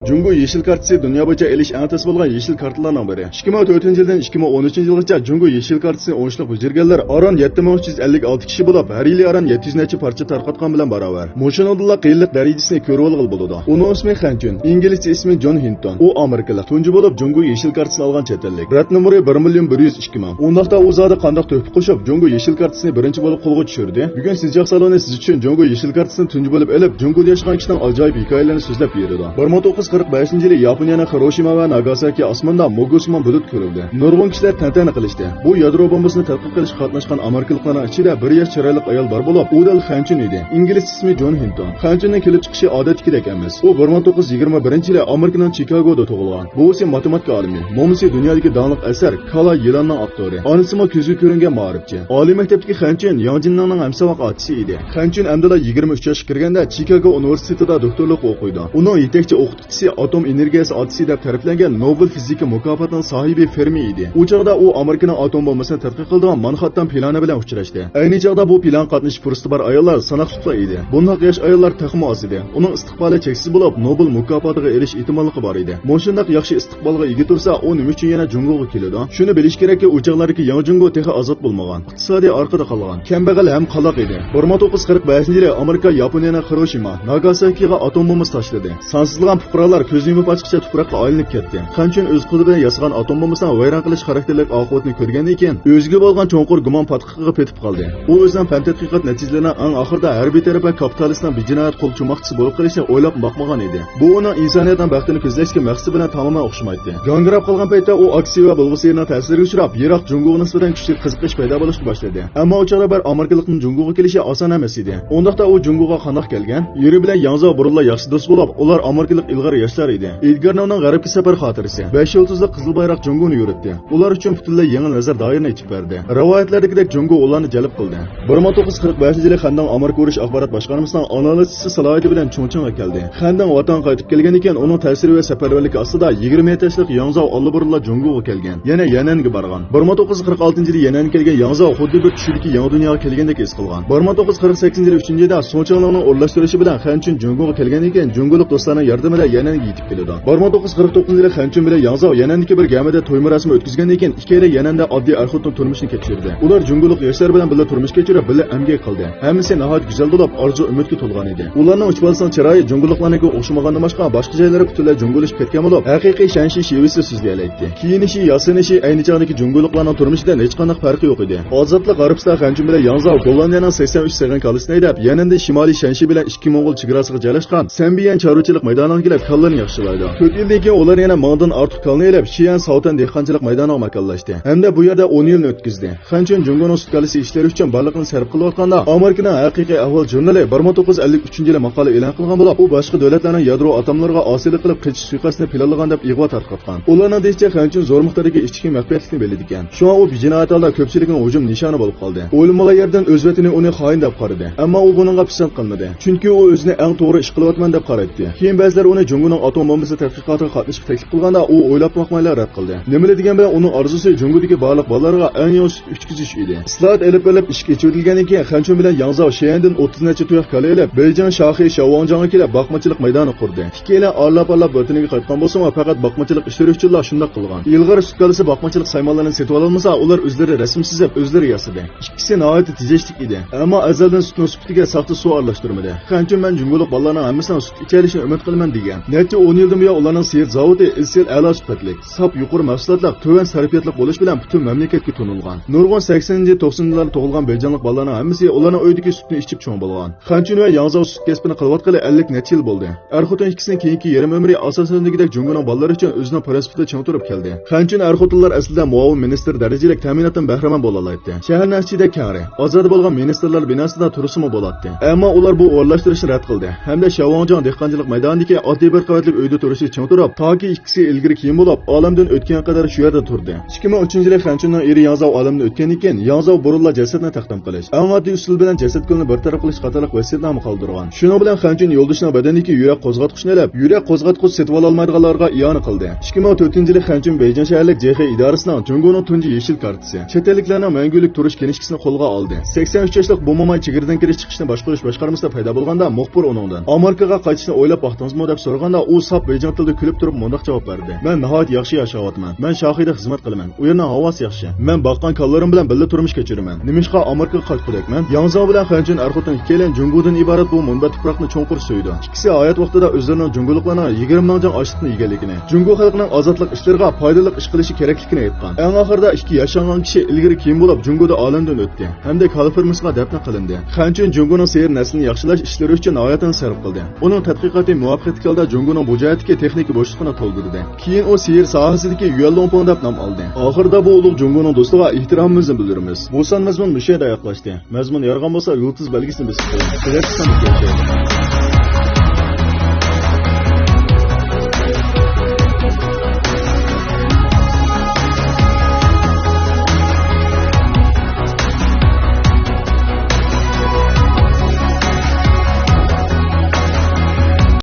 Jungo yeşil kartasi dunyo bo'yicha elish eng tez bo'lgan yeşil kartalarning biri. 2004-yildan 2013-yilgacha Jungo yeşil kartasini o'nishliq o'zgarganlar aron 7356 kishi bo'lib, har yili aron 700 necha parcha tarqatgan bilan barobar. Mo'shinodilla qiyinlik darajasini ko'rib olgan bo'ladi. Uning ismi Xanchun, inglizcha ismi John Hinton. U amerikalik. Tunji bo'lib Jungo yeşil kartasini olgan chet ellik. Rat nomeri 1.102 ming. Undaqda u zodi qandoq to'p qo'shib Jungo yeşil kartasini birinchi bo'lib qo'lga tushirdi. Bugun Sizjoq saloni siz uchun Jungo yeşil kartasini tunji bo'lib elib, Jungoda yashagan kishining ajoyib hikoyalarini so'zlab berdi. 1945-yili Yaponiyaning Hiroshima va Nagasaki osmonda Mogosman bulut ko'rildi. Nurg'un kishilar tantana qilishdi. Bu yadro bombasini tadqiq qilishga qatnashgan amerikaliklarning ichida bir yosh chiroyli ayol bor bo'lib, u dal Xanchun edi. Ingliz ismi John Hinton. Xanchunning kelib chiqishi odatdagidek emas. U 1921-yili Amerikaning Chicagoda tug'ilgan. Bu esa matematika olimi. Momisi dunyodagi donliq asar Kala Yilanning aktori. Onasi mo ko'zga ko'ringan ma'rifchi. Oliy maktabdagi Xanchun Yongjinning hamsavoq otisi edi. Xanchun amdala 23 yoshga kirganda Chicago universitetida doktorlik o'qiydi. Uning yetakchi o'qituvchisi atom energiyasi otisi deb ta'riflangan Nobel fizika mukofotining sohibi Fermi edi. U chog'da u Amerikaning atom bombasini tadqiq qilgan Manhattan plani bilan uchrashdi. Ayni chog'da bu plan qatnashish fursati bor ayollar sanoqli edi. Bunday yosh ayollar taxmi oz edi. Uning istiqboli cheksiz bo'lib, Nobel mukofotiga erish ehtimolligi bor edi. Mo'shundoq yaxshi istiqbolga ega tursa, u nima uchun yana Jungoga keladi? Shuni bilish kerakki, u chog'lardagi yangi Jungo texi ozod bo'lmagan. Iqtisodiy orqada qolgan. Kambag'al ham qaloq edi. 1945-yili Amerika Yaponiyaning Hiroshima, Nagasakiga atom bombasi tashladi. Sansizlagan fuqarolar ko'z yumib ochqicha tuproqqa aylanib ketdi. Xanchun o'z qo'li bilan yasagan atom bombasini vayron qilish xarakterlik oqibatini ko'rgandan keyin o'ziga bo'lgan cho'nqur gumon patqiqiga petib qoldi. U o'zining fan tadqiqot natijalarini eng oxirida harbiy tarafga kapitalistning bijinoyat qo'l chumoqchisi bo'lib qolishni o'ylab boqmagan edi. Bu uning insoniyatning baxtini ko'zlashga maqsadi bilan tamoman o'xshamaydi. Gangrab qolgan paytda u aksiya va bulg'usiyning ta'siriga uchrab, Iroq Jungoga nisbatan kuchli qiziqish paydo bo'lishga boshladi. Ammo u chog'da bir amerikalikning Jungoga kelishi oson emas edi. Undaqda u Jungoga qandoq kelgan? Yeri bilan Yanzo Burullar yaxshi do'st bo'lib, ular amerikalik ilg'or yoshlar edi. Edgarning g'arbga safar xotirasi 5 yulduzli qizil bayroq Jungoni yuritdi. Ular uchun butunlay yangi nazar doirini ochib berdi. Rivoyatlardagidek Jungo ularni jalb qildi. 1945-yili Xandan Amerika urush axborot boshqarmasining analizchisi salohiyati bilan Chongqingga keldi. Xandan vatan qaytib kelgan ekan, uning ta'siri va safarbarligi ostida 20 yoshlik Yanzo Burullar Jungoga kelgan. Yana Yananga borgan. 1946-yili Yananga kelgan Yanzo xuddi bir tushidagi yangi dunyoga kelgandek his qilgan. 1948-yili 3-yilda Sochongning o'rlashtirishi bilan Xanchun Jungoga kelgan ekan, Jungolik do'stlarning yordamida Yananga yetib keldi. 1949-yili Xanchun bilan Yanzo Yanandagi bir gamida to'y marosimi o'tkazgandan keyin ikkala Yananda oddiy arxutning turmushini kechirdi. Ular Jungolik yoshlar bilan birga turmush kechirib, birga amgak qildi. Hammasi nihoyat go'zal bo'lib, orzu umidga to'lgan edi. Ularning uch bolasining chiroyi Jungoliklarnikiga o'xshamagandan boshqa joylari butunlay Jungolishib ketgan bo'lib, haqiqiy shanshi shevisi so'zlaydi. Kiyinishi, yasinishi ayni chog'dagi Jungoliklarning turmushidan hech qanday farqi yo'q edi. Ozodlik G'arbiston Xanchun bilan Yanzo Gollandiyaning 83 segan kalisini haydab, yananda Shimoliy Shanshi bilan ikki Mo'ng'ul chegarasiga joylashgan Sambiyan chorvachilik maydoniga kelib kallarni yaxshilaydi. 4 yildan keyin ular yana Mangdan ortiq kalni elib, Shiyan Sautan dehqonchilik maydoniga makonlashdi. Hamda bu yerda 10 yilni o'tkazdi. Xanchun Jungoning sut kalisi ishlari uchun barliqni sarf qilayotganda, Amerikaning haqiqiy ahvol jurnali 1953-yili maqola e'lon qilgan bo'lib, u boshqa davlatlarning yadro atomlariga osiylik qilib qichish suiqasdini planlagan deb ig'vo tarqatgan. Ularning deyishicha Xanchun zo'r miqdordagi ichki maxfiyatlikni bildi ekan. Shunga u bijinoyat holda ko'pchilikning hujum nishoni bo'lib qoldi. O'lmagan yerdan o'z vatani uni xoin deb qaradi. Ammo u buningga pisand qilmadi. Chunki u o'zini eng to'g'ri ish qilyapman deb qaraydi. Keyin ba'zilar uni Jungoning atom bombasi tadqiqotiga qatnashib taklif qilganda, u o'ylab boqmaylar rad qildi. Nima degan bilan uning orzusi Jungodagi barliq bolalarga eng yaxshi uchkizish edi. Islohot elib ish kechirilgandan keyin Xanchun bilan Yanzo Shiyandan 30 necha tuyoq kala elib, Beijing Shohi Shavonjongga kelib boqmachilik maydoni qurdi. Ikkala orlab vataniga qaytgan bo'lsa, faqat boqmachilik ishlari uchun shunday qilgan. Ilg'or sut kalisi boqmachilik saymonlarini setib ololmasa, ular o'zlari rasm chizib, o'zlari yasadi. Ikkisi nihoyat tejashlik edi. Ammo azaldan sutning suftiga saxta suv aralashtirmadi. Xanchun men Jungolik bolalarning hammasidan sut ichishini umid qilaman degan. Necha 10 yildan buyon ularning seyir zavodi izchil a'lo sifatlik, sap yuqori mahsulotlar, to'van sarfiyatlik bo'lish bilan butun mamlakatga tonilgan. Nurg'un 80-90-yillarda tug'ilgan Beijinglik bolalarning hammasi ularning uydagi sutni ichib cho'ng bo'lgan. Xanchun va Yanzo sut kasbini qilayotgani 50 necha yil bo'ldi. Arxutun ikkisining keyingi yarim umri asoslandagidek Jungoning bolalari uchun o'zining prinsipida chong turib keldi. Xanchun arxutlar aslida muavin ministr darajalik ta'minotdan bahramand bo'la oladi. Shaharning ichida kari, ozod bo'lgan ministerlar binosida turisimi bo'ladi. Ammo ular bu o'rlashtirishni rad qildi. Hamda Shavonjong dehqonchilik maydonidagi oddiy bir qavatli uyda turishi chong turib, toki ikkisi ilgari keyin bo'lib, olamdan o'tgan qadar shu yerda turdi. 2003-yili Xanchunning eri Yanzo olamdan o'tgandan keyin Yanzo Burullar jasadni taqdim qilish, eng oddiy usul bilan jasad ko'lni bartaraf qilish qatorliq vasiyatnoma qoldirgan. Shuning bilan Xanchun yo'ldoshining badanidagi yurak qo'zg'atqichni olib, yurak qo'zg'atqich setib ololmaydiganlarga iyon qildi. 2004-yili Xanchun Beijing shaharlik JX idorasining Jungoning tunji yeşil kartasi, chet elliklarning mangulik turish kelishkisini qo'lga oldi. 83 yoshlik bu chiqirdan kirish chiqishni boshqarish boshqarmasida paydo bo'lganda muxbir uningdan Amerikaga qaytishni o'ylab vaqtingizmi deb so'raganda so'raganda u sap Beijing tilida kulib turib mundaq javob berdi. Men nihoyat yaxshi yashayapman. Men Shohida xizmat qilaman. U yerning havosi yaxshi. Men boqqan kollarim bilan birga turmush kechiraman. Nimishqa Amerikaga qaytqudakman. Yangzhou bilan Xanjun Erxotin ikkalan Jungodan iborat bu munda tuproqni cho'nqur so'ydi. Ikkisi hayot vaqtida o'zlarining junguliqlarni 20 ming jon ochliqni egalligini, Jungo xalqining ozodlik ishlariga foydali ish qilishi kerakligini aytgan. Eng oxirida ikki yashagan kishi ilgari kiyim bo'lib Jungoda olamdan o'tdi. Hamda Kaliforniyasga dafn qilindi. Xanjun Jungoning seyir naslini yaxshilash ishlari uchun hayotini sarf qildi. Uning tadqiqoti muvaffaqiyat keldi, Jungoning bu jihatdagi texnik bo'shliqni to'ldirdi. Keyin u seyir sohasidagi Yuanlongpong deb nom oldi. Oxirida bu ulug' Jungoning do'stiga ehtiromimizni bildiramiz. Bu son mazmun musha yerda yaqqashdi. Mazmun yarg'an bo'lsa, yulduz belgisini bosib qo'ying.